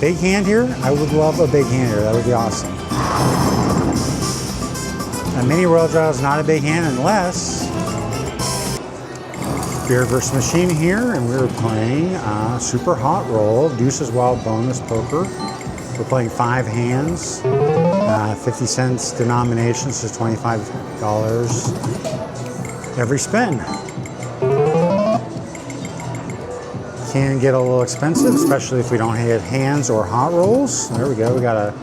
big hand here, I would love a big hand here. That would be awesome. A mini royal draw is not a big hand unless Spirit versus Machine here, and we're playing Super Hot Roll, Deuces Wild Bonus Poker. We're playing 5 hands, 50 cents denomination, so $25 every spin. Can get a little expensive, especially if we don't have hands or hot rolls. There we go. We got a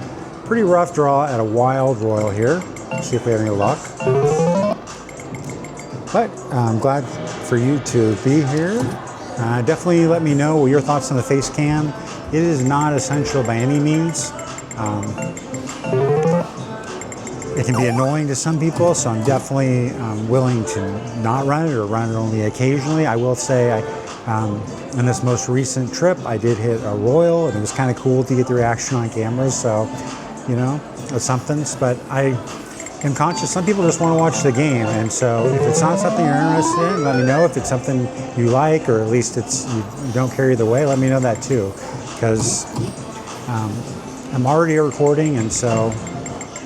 pretty rough draw at a wild royal here. See if we have any luck. But I'm glad for you to be here. Definitely let me know your thoughts on the face cam. It is not essential by any means. It can be annoying to some people, so I'm definitely willing to not run it or run it only occasionally. I will say in this most recent trip, I did hit a royal, and it was kind of cool to get the reaction on camera, so, you know, it's something. But I am conscious some people just want to watch the game, and so if it's not something you're interested in, let me know. If it's something you like, or at least you don't care either way, let me know that too, because I'm already recording, and so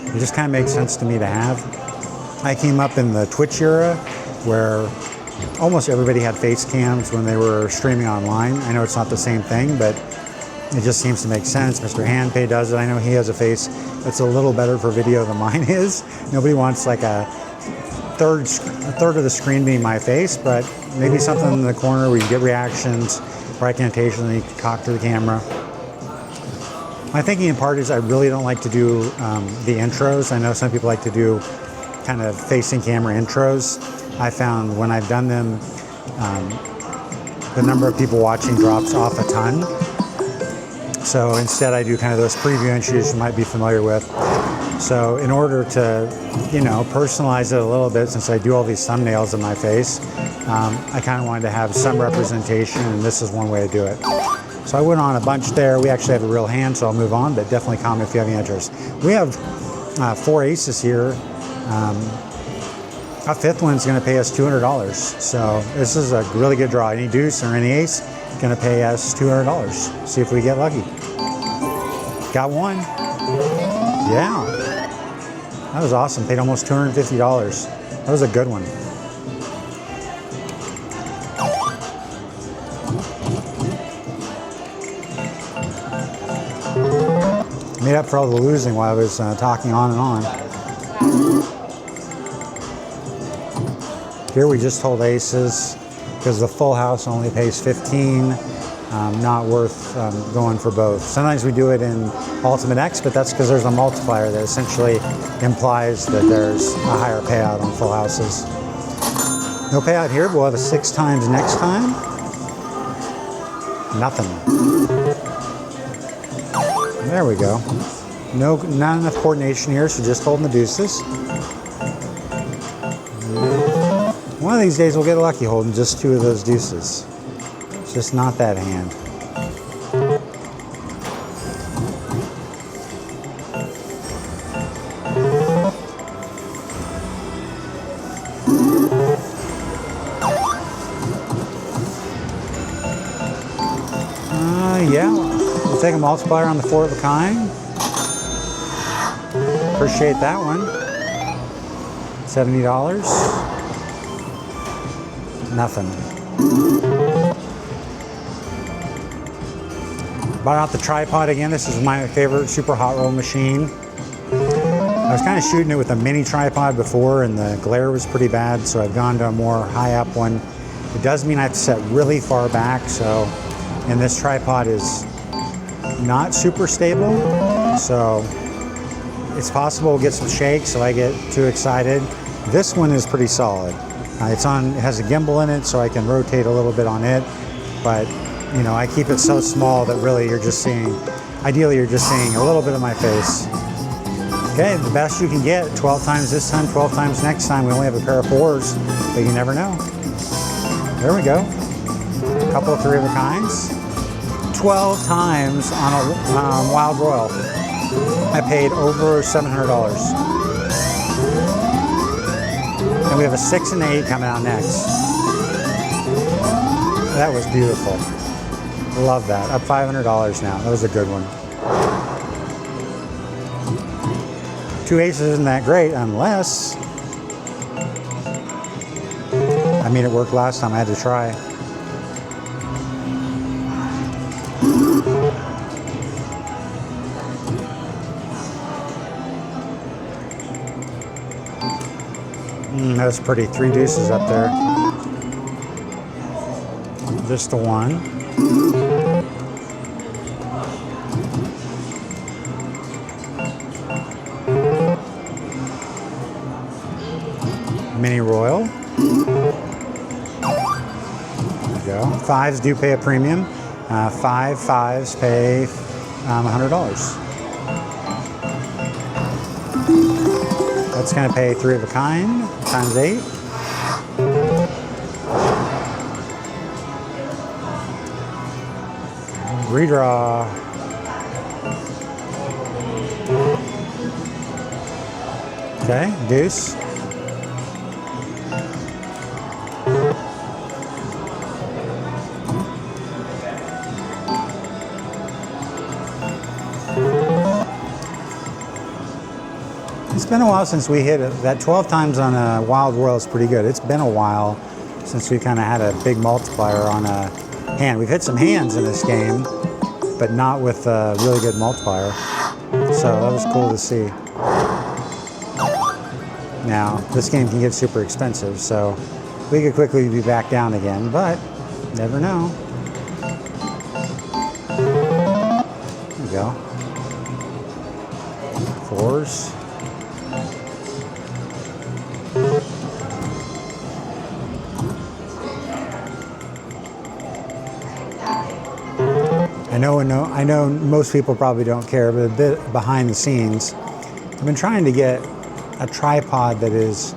it just kind of makes sense to me to have. I came up in the Twitch era where almost everybody had face cams when they were streaming online. I know it's not the same thing, but it just seems to make sense. Mr. Handpay does it. I know he has a face that's a little better for video than mine is. Nobody wants like a third of the screen being my face, but maybe something in the corner where you get reactions, where I can occasionally talk to the camera. My thinking in part is I really don't like to do the intros. I know some people like to do kind of facing camera intros. I found when I've done them, the number of people watching drops off a ton. So instead I do kind of those preview entries you might be familiar with. So in order to, you know, personalize it a little bit, since I do all these thumbnails of my face, I kind of wanted to have some representation, and this is one way to do it. So I went on a bunch there. We actually have a real hand, so I'll move on, but definitely comment if you have any interest. We have 4 aces here. A 5th one's going to pay us $200. So this is a really good draw. Any deuce or any ace going to pay us $200. See if we get lucky. Got one. Yeah. That was awesome. Paid almost $250. That was a good one. Made up for all the losing while I was talking on and on. Here we just hold aces because the full house only pays 15. Not worth going for both. Sometimes we do it in Ultimate X, but that's because there's a multiplier that essentially implies that there's a higher payout on full houses. No payout here, but we'll have a 6 times next time. Nothing. There we go. Not enough coordination here, so just holding the deuces. One of these days we'll get lucky holding just 2 of those deuces. It's just not that hand. Yeah, we'll take a multiplier on the 4 of a kind. Appreciate that one. $70. Nothing. Bought out the tripod again. This is my favorite super hot roll machine. I was kind of shooting it with a mini tripod before, and the glare was pretty bad, so I've gone to a more high up one. It does mean I have to set really far back, so, and this tripod is not super stable, so it's possible we'll get some shakes if I get too excited. This one is pretty solid. It has a gimbal in it, so I can rotate a little bit on it, but you know, I keep it so small that really you're just seeing, ideally you're just seeing a little bit of my face. Okay, the best you can get, 12 times this time, 12 times next time. We only have a pair of 4s, but you never know. There we go. A couple of 3 of a kinds. 12 times on a Wild Royal. I paid over $700. And we have a 6 and 8 coming out next. That was beautiful. Love that. Up $500 now. That was a good one. 2 aces isn't that great unless... I mean, it worked last time. I had to try. That was pretty. 3 deuces up there. Just the 1. Mini royal. There we go. 5s do pay a premium. 5 5s pay $100. That's going to pay 3 of a kind times 8. Redraw. Okay, deuce. It's been a while since we hit it. That 12 times on a Wild Royal is pretty good. It's been a while since we kind of had a big multiplier on a hand. We've hit some hands in this game, but not with a really good multiplier. So that was cool to see. Now, this game can get super expensive, so we could quickly be back down again, but never know. There we go. 4s. I know most people probably don't care, but a bit behind the scenes, I've been trying to get a tripod that is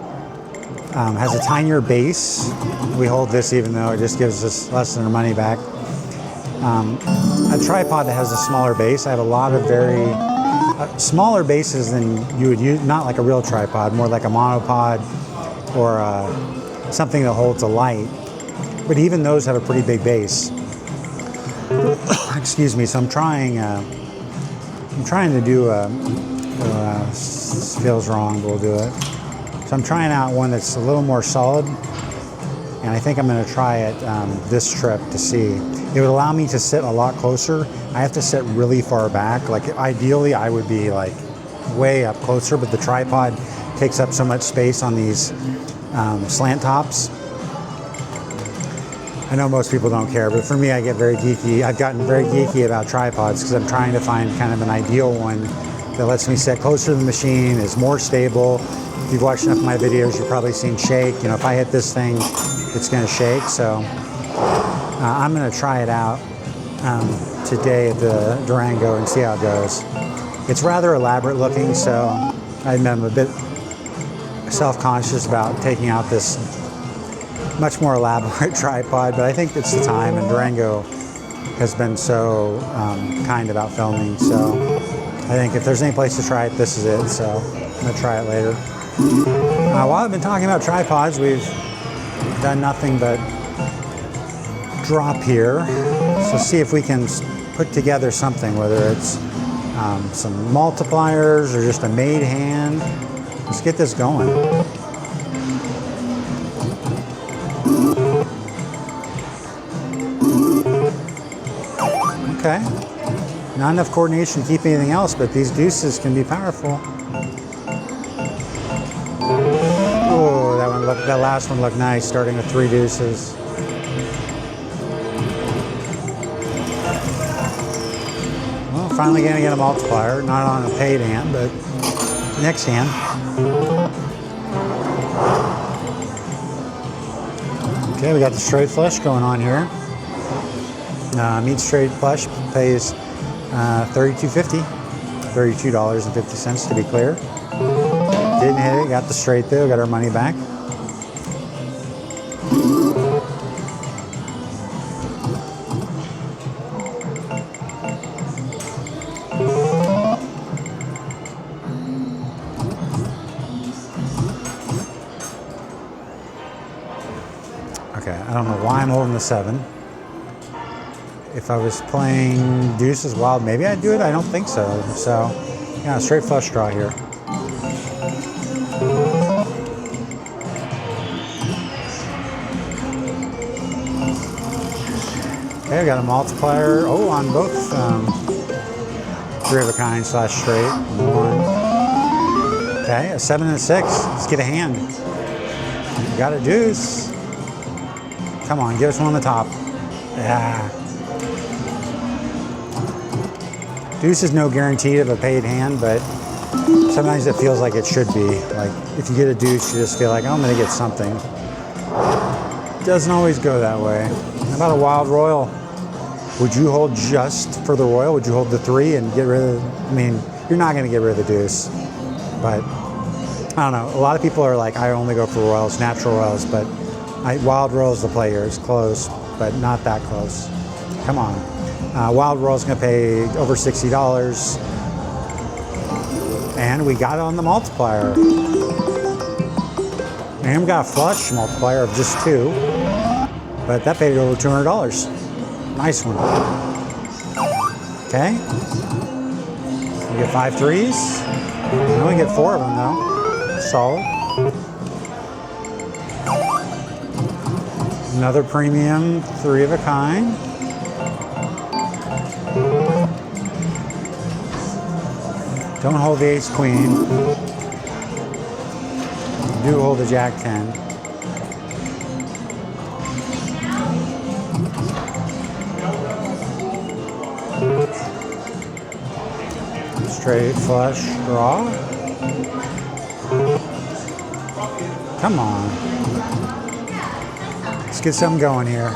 has a tinier base. We hold this even though it just gives us less than our money back. A tripod that has a smaller base. I have a lot of very smaller bases than you would use, not like a real tripod, more like a monopod or something that holds a light. But even those have a pretty big base. Excuse me. So I'm trying to do this feels wrong, but we'll do it. So I'm trying out one that's a little more solid, and I think I'm going to try it this trip to see. It would allow me to sit a lot closer. I have to sit really far back. Like ideally, I would be like way up closer, but the tripod takes up so much space on these slant tops. I know most people don't care, but for me, I get very geeky. I've gotten very geeky about tripods because I'm trying to find kind of an ideal one that lets me sit closer to the machine, is more stable. If you've watched enough of my videos, you've probably seen shake. You know, if I hit this thing, it's going to shake. So I'm going to try it out today at the Durango and see how it goes. It's rather elaborate looking, so I'm a bit self-conscious about taking out this much more elaborate tripod, but I think it's the time, and Durango has been so kind about filming, so I think if there's any place to try it, this is it, so I'm going to try it later. While I've been talking about tripods, we've done nothing but drop here, so see if we can put together something, whether it's some multipliers or just a made hand. Let's get this going. Okay, not enough coordination to keep anything else, but these deuces can be powerful. Oh, that last one looked nice, starting with 3 deuces. Well, finally gonna get a multiplier, not on a paid hand, but next hand. Okay, we got the straight flush going on here. Meat straight flush pays $32.50, $32.50 to be clear. Didn't hit it, got the straight though, got our money back. Okay, I don't know why I'm holding the 7. If I was playing Deuces Wild, maybe I'd do it. I don't think so. So, yeah, straight flush draw here. Okay, we got a multiplier. Oh, on both 3 of a kind / straight. 1. Okay, a 7 and a 6. Let's get a hand. We got a deuce. Come on, give us one on the top. Yeah. Deuce is no guarantee of a paid hand, but sometimes it feels like it should be. Like if you get a deuce, you just feel like, oh, I'm gonna get something. Doesn't always go that way. How about a wild royal? Would you hold just for the royal? Would you hold the 3 and get rid of, I mean, you're not gonna get rid of the deuce, but I don't know. A lot of people are like, I only go for royals, natural royals, but wild royals the play here is close, but not that close. Come on. Wild royal's gonna pay over $60. And we got it on the multiplier. And we got a flush multiplier of just 2, but that paid over $200. Nice one. Okay. We get 5 threes. We only get 4 of them though. Solid. Another premium 3 of a kind. Don't hold the ace queen. Do hold the jack 10. Straight flush draw. Come on. Let's get something going here.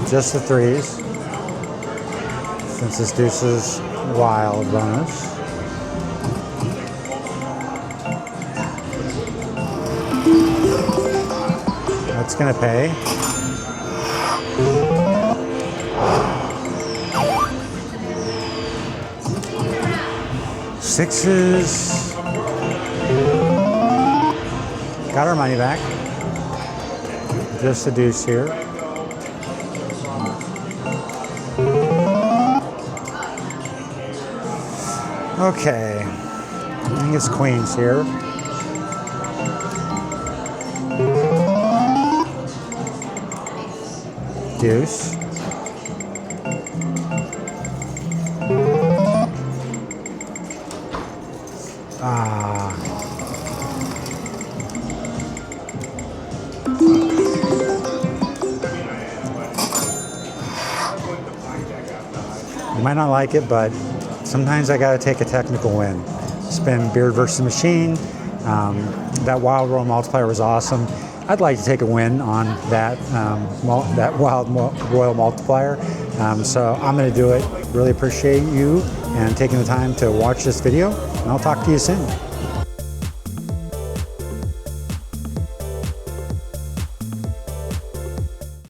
Just the 3s. Since this Deuces Wild Bonus. That's gonna pay. Sixes. Got our money back. Just a deuce here. Okay, I think it's queens here. Deuce. You might not like it, but sometimes I gotta take a technical win. Spin Beard versus Machine. That wild royal multiplier was awesome. I'd like to take a win on that that wild royal multiplier. So I'm gonna do it. Really appreciate you and taking the time to watch this video, and I'll talk to you soon.